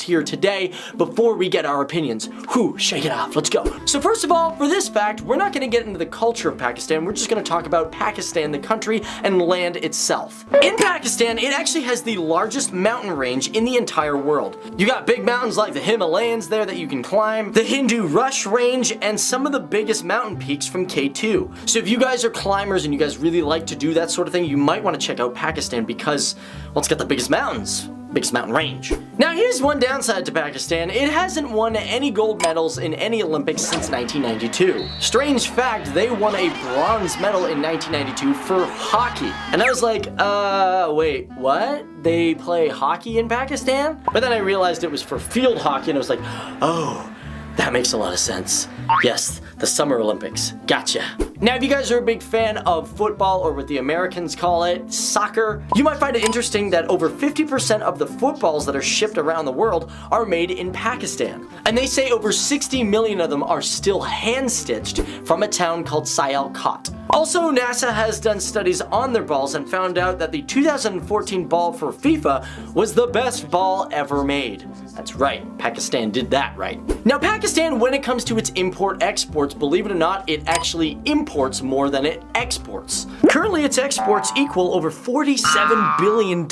list here today before we get our opinions. Whew, shake it off, let's go. So first of all, for this fact, we're not gonna get into the culture of Pakistan, we're just gonna talk about Pakistan, the country, and land itself. In Pakistan, it actually has the largest mountain range in the entire world. You got big mountains like the Himalayas there that you can climb, the Hindu Kush Range, and some of the biggest mountain peaks from K2. So if you guys are climbers and you guys really like to do that sort of thing, you might want to check out Pakistan because, well, it's got the biggest mountains. Biggest mountain range. Now here's one downside to Pakistan. It hasn't won any gold medals in any Olympics since 1992. Strange fact, they won a bronze medal in 1992 for hockey. And I was like, wait, what? They play hockey in Pakistan? But then I realized it was for field hockey and I was like, oh, that makes a lot of sense. Yes, the Summer Olympics. Gotcha. Now, if you guys are a big fan of football, or what the Americans call it, soccer, you might find it interesting that over 50% of the footballs that are shipped around the world are made in Pakistan. And they say over 60 million of them are still hand-stitched from a town called Sialkot. Also, NASA has done studies on their balls and found out that the 2014 ball for FIFA was the best ball ever made. That's right, Pakistan did that right. Now, Pakistan, when it comes to its import-exports, believe it or not, it actually imports more than it exports. Currently, its exports equal over $47 billion,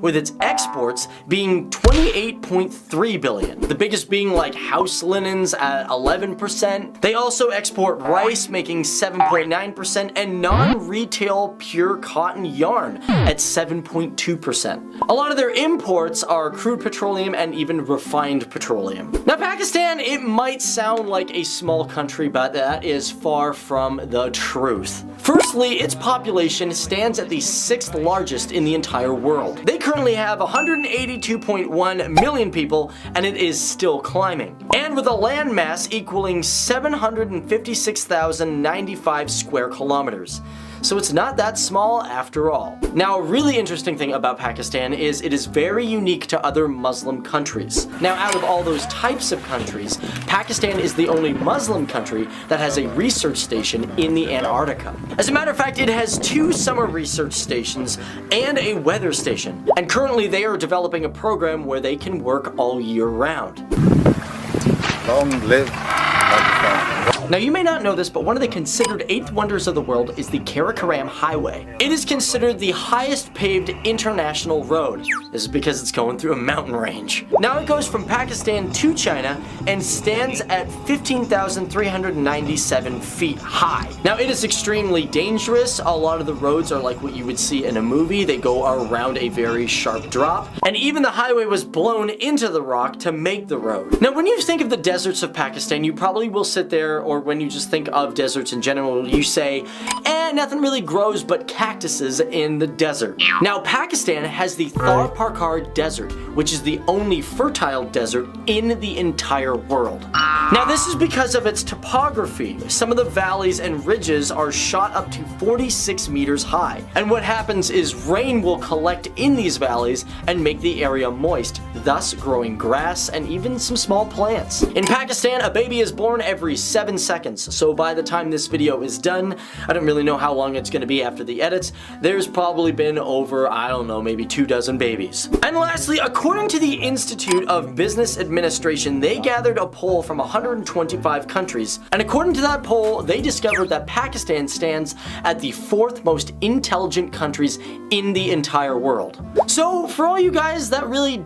with its exports being $28.3 billion. The biggest being like house linens at 11%. They also export rice, making 7.9%, and non-retail pure cotton yarn at 7.2%. A lot of their imports are crude petroleum and even refined petroleum. Now, Pakistan, it might sound like a small country, but that is far from the truth. Firstly, its population stands at the 6th largest in the entire world. They currently have 182.1 million people, and it is still climbing. And with a land mass equaling 756,095 square kilometers. So it's not that small after all. Now, a really interesting thing about Pakistan is it is very unique to other Muslim countries. Now, out of all those types of countries, Pakistan is the only Muslim country that has a research station in the Antarctica. As a matter of fact, it has 2 summer research stations and a weather station. And currently they are developing a program where they can work all year round. Long live Pakistan. Now, you may not know this, but one of the considered 8th wonders of the world is the Karakoram Highway. It is considered the highest paved international road. This is because it's going through a mountain range. Now, it goes from Pakistan to China and stands at 15,397 feet high. Now, it is extremely dangerous. A lot of the roads are like what you would see in a movie. They go around a very sharp drop. And even the highway was blown into the rock to make the road. Now, when you think of the deserts of Pakistan, you probably will sit there, or when you just think of deserts in general, you say, nothing really grows but cactuses in the desert. Now, Pakistan has the Thar Parkar Desert, which is the only fertile desert in the entire world. Now, this is because of its topography. Some of the valleys and ridges are shot up to 46 meters high. And what happens is rain will collect in these valleys and make the area moist, thus growing grass and even some small plants. In Pakistan, a baby is born every 7 seconds, so by the time this video is done, I don't really know how long it's going to be after the edits, there's probably been over, I don't know, maybe 24 babies. And lastly, according to the Institute of Business Administration, they gathered a poll from 125 countries, and according to that poll, they discovered that Pakistan stands at the 4th most intelligent countries in the entire world. So, for all you guys that really